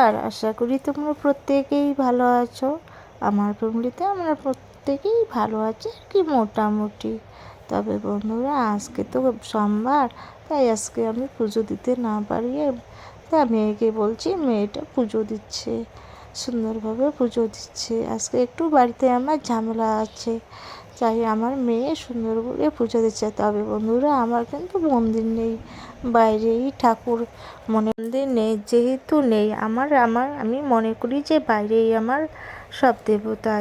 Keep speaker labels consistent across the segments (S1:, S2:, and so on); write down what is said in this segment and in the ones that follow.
S1: নমস্কার, আশা করি তোমরা প্রত্যেকেই ভালো আছো। আমার ফ্যামিলিতে আমরা প্রত্যেকেই ভালো আছি আর কি মোটামুটি। তবে বন্ধুরা, আজকে তো সোমবার, তাই আজকে আমি পুজো দিতে না পারিয়ে তা মেয়েকে বলছি, মেয়েটা পুজো দিচ্ছে, সুন্দরভাবে পুজো দিচ্ছে। আজকে একটু বাড়িতে আমার ঝামেলা আছে, তাই আমার মেয়ে সুন্দর করে পুজো দিচ্ছে। তবে বন্ধুরা, আমার কিন্তু মন্দির নেই, বাইরেই ঠাকুর, মন্দির নেই, যেহেতু নেই আমার আমার আমি মনে করি যে বাইরেই আমার সব দেবতা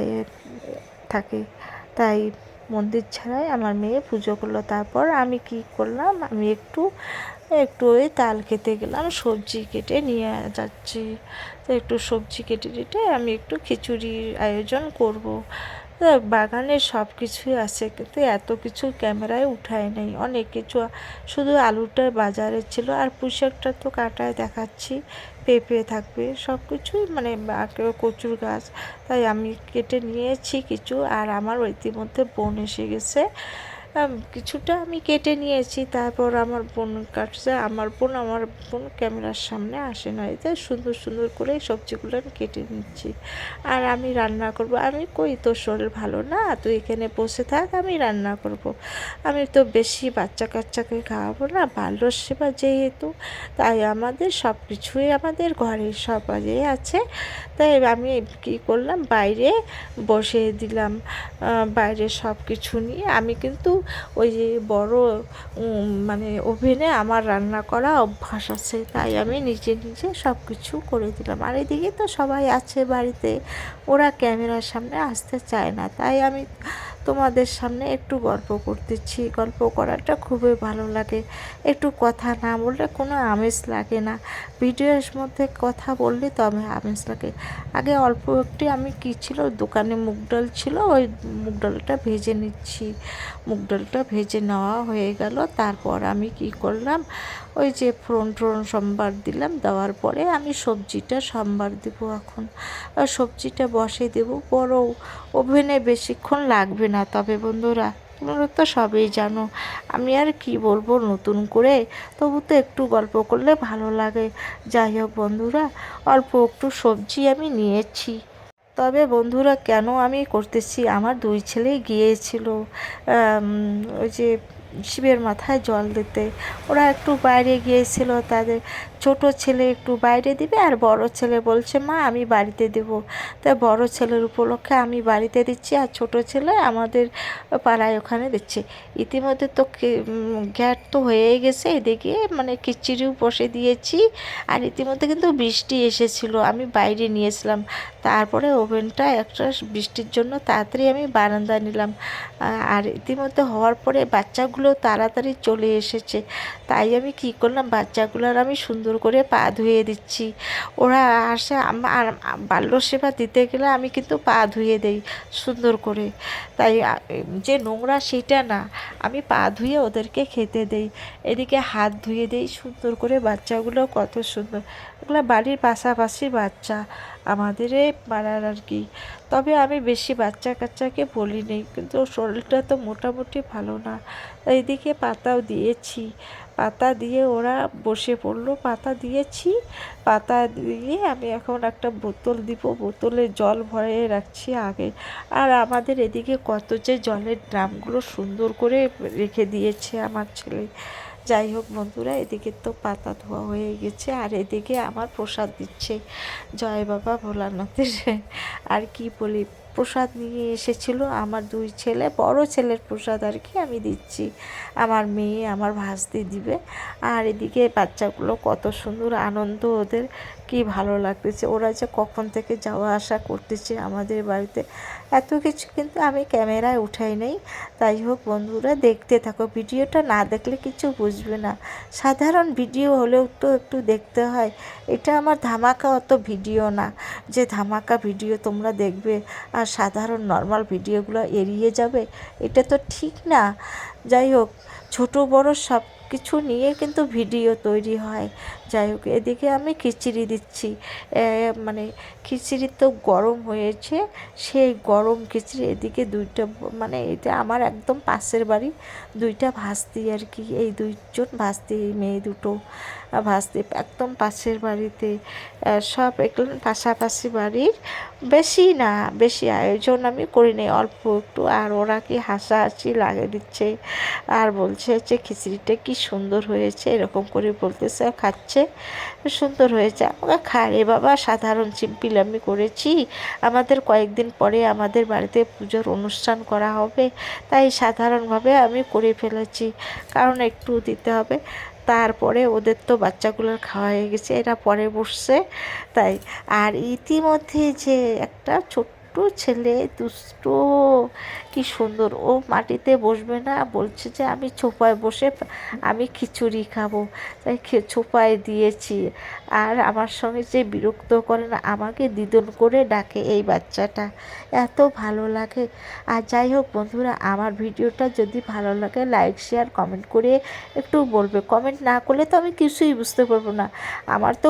S1: থাকে, তাই মন্দির ছাড়াই আমার মেয়ে পুজো করলো। তারপর আমি কি করলাম, আমি একটু একটু ওই তাল খেতে গেলাম, সবজি কেটে নিয়ে যাচ্ছি। তো একটু সবজি কেটে কেটে আমি একটু খিচুড়ির আয়োজন করব। বাগানে সব কিছুই আছে, কিন্তু এত কিছু ক্যামেরায় উঠায় নেই, অনেক কিছু, শুধু আলুটা বাজারে ছিল আর পুঁইশাকটা তো কাটায় দেখাচ্ছি, পেঁপে থাকবে, সব কিছুই মানে কচুর গাছ, তাই আমি কেটে নিয়েছি কিছু। আর আমার ইতিমধ্যে বোন এসে গেছে, কিছুটা আমি কেটে নিয়েছি, তারপর আমার বোন কাটছে। আমার বোন ক্যামেরার সামনে আসে না, এতে সুন্দর সুন্দর করে সবজিগুলো আমি কেটে নিচ্ছি। আর আমি রান্না করব, আমি কই তোর শরীর ভালো না, তুই এখানে বসে থাক, আমি রান্না করব। আমি তো বেশি বাচ্চা কাচ্চাকে খাওয়াবো না, বাল্য সেবা যেহেতু, তাই আমাদের সব কিছুই আমাদের ঘরে সবাই আছে। তাই আমি কী করলাম, বাইরে বসিয়ে দিলাম, বাইরে সব কিছু নিয়ে। আমি কিন্তু ওই যে বড় মানে ওভেনে আমার রান্না করা অভ্যাস আছে, তাই আমি নিজে নিজে সব কিছু করে দিলাম। আর এদিকে তো সবাই আছে বাড়িতে, ওরা ক্যামেরার সামনে আসতে চায় না, তাই আমি তোমাদের সামনে একটু গল্প করতেছি। গল্প করাটা খুবই ভালো লাগে, একটু কথা না বললে কোনো আমেজ লাগে না, ভিডিওর মধ্যে কথা বললে তবে আমেজ লাগে। আগে অল্প একটু আমি কী ছিল, দোকানে মুগ ডাল ছিল, ওই মুগ ডালটা ভেজে নিচ্ছি। মুগ ডালটা ভেজে নেওয়া হয়ে গেল, তারপর আমি কি করলাম, ওই যে ফোড়ন সম্বার দিলাম, দেওয়ার পরে আমি সবজিটা সম্বার দেবো। এখন সবজিটা বসে দেবো, বড় ওভেনে বেশিক্ষণ লাগবে না। তবে বন্ধুরা, তোমরা তো সবই জানো, আমি আর কি বলবো নতুন করে, তবু তো একটু গল্প করলে ভালো লাগে। যাই হোক বন্ধুরা, অল্প একটু সবজি আমি নিয়েছি। তবে বন্ধুরা, কেন আমি করতেছি, আমার দুই ছেলেই গিয়েছিল ওই যে শিবের মাথায় জল দিতে। ওরা একটু বাইরে গিয়েছিল, তাদের ছোট ছেলে একটু বাইরে দিবে, আর বড় ছেলে বলছে মা আমি বাড়িতে দেব। তাই বড় ছেলের উপলক্ষে আমি বাড়িতে দিচ্ছি, আর ছোট ছেলে আমাদের পাড়ায় ওখানে দিচ্ছে। ইতিমধ্যে তো গ্যাট তো হয়েই গেছে, এদিকে মানে খিচুড়িও বসে দিয়েছি। আর ইতিমধ্যে কিন্তু বৃষ্টি এসেছিল, আমি বাইরে নিয়েছিলাম, তারপরে ওভেনটা একটা বৃষ্টির জন্য তাড়াতাড়ি আমি বারান্দায় নিলাম। আর ইতিমধ্যে হওয়ার পরে বাচ্চাগুলো তাড়াতাড়ি চলে এসেছে, তাই আমি কি করলাম, বাচ্চাগুলোর আমি সুন্দর করে পা ধুয়ে দিচ্ছি। ওরা আসে, আমার বাল্য সেবা দিতে গেলে আমি কিন্তু পা ধুয়ে দেই সুন্দর করে, তাই যে নোংরা সেটা না, আমি পা ধুয়ে ওদেরকে খেতে দেই, এদিকে হাত ধুয়ে দেই সুন্দর করে। বাচ্চাগুলো কত সুন্দর, এগুলো বাড়ির পাশাপাশি বাচ্চা আমাদের এই পাড়ার আর কি। তবে আমি বেশি বাচ্চা কাচ্চাকে বলি নেই, কিন্তু শরীরটা তো মোটামুটি ভালো না। এইদিকে পাতাও দিয়েছি, পাতা দিয়ে ওরা বসে পড়লো, পাতা দিয়েছি, পাতা দিয়ে আমি এখন একটা বোতল দিব, বোতলে জল ভরে রাখছি আগে। আর আমাদের এদিকে কত যে জলের ড্রামগুলো সুন্দর করে রেখে দিয়েছে আমার ছেলে। যাই হোক বন্ধুরা, এদিকে তো পাতা ধোয়া হয়ে গেছে, আর এদিকে আমার প্রসাদ দিচ্ছে জয় বাবা ভোলানাথের। আর কি বলি, প্রসাদ নিয়ে এসেছিল আমার দুই ছেলে, বড় ছেলের প্রসাদ আর কি আমি দিচ্ছি, আমার মেয়ে আমার ভাস্তি দিবে। আর এদিকে বাচ্চাগুলো কত সুন্দর আনন্দ, ওদের কি ভালো লাগতেছে, ওরা যে কখন থেকে যাওয়া আসা করতেছে আমাদের বাড়িতে, এত কিছু কিন্তু আমি ক্যামেরায় উঠাই নেই। তাই হোক বন্ধুরা, দেখতে থাকো, ভিডিওটা না দেখলে কিছু বুঝবে না, সাধারণ ভিডিও হলেও তো একটু দেখতে হয়। এটা আমার ধামাকা অত ভিডিও না যে ধামাকা ভিডিও তোমরা দেখবে আর সাধারণ নর্মাল ভিডিওগুলো এড়িয়ে যাবে, এটা তো ঠিক না। যাই হোক, ছোট বড় সব কিছু নিয়ে কিন্তু ভিডিও তৈরি হয়, যাই হোক, এদিকে আমি খিচুড়ি দিচ্ছি। মানে খিচুড়ি তো গরম হয়েছে, সেই গরম খিচুড়ি এদিকে দুইটা, মানে এটা আমার একদম পাশের বাড়ি দুইটা ভাস্তি আর কি, এই দুইজন ভাস্তি, এই মেয়ে দুটো ভাস্তি একদম পাশের বাড়িতে। সব একদম পাশাপাশি বাড়ির, বেশি না, বেশি আয়োজন আমি করিনি, অল্প একটু। আর ওরা কি হাসাহাসি লাগে দিচ্ছে আর বলছে যে খিচুড়িটা কি সুন্দর হয়েছে, এরকম করে বলতেছে আর খাচ্ছে, সুন্দর হয়েছে। আমাকে খায় রে বাবা, সাধারণ সিম্পল আমি করেছি, আমাদের কয়েকদিন পরে আমাদের বাড়িতে পুজোর অনুষ্ঠান করা হবে, তাই সাধারণভাবে আমি করে ফেলেছি, কারণ একটু দিতে হবে। তারপরে ওদের তো বাচ্চাগুলোর খাওয়া হয়ে গেছে, এরা পরে বসছে তাই। আর ইতিমধ্যে যে একটা ছোট্ট ছেলে দুষ্টু, কি সুন্দর, ও মাটিতে বসবে না, বলছে যে আমি ছোপায় বসে আমি খিচুড়ি খাবো, তাই ছোপায় দিয়েছি। আর আমার সঙ্গে যে বিরক্ত করে না, আমাকে দিদন করে ডাকে এই বাচ্চাটা, এত ভালো লাগে। আর যাই হোক বন্ধুরা, আমার ভিডিওটা যদি ভালো লাগে লাইক শেয়ার কমেন্ট করে একটু বলবে, কমেন্ট না করলে তো আমি কিছুই বুঝতে পারবো না। আমার তো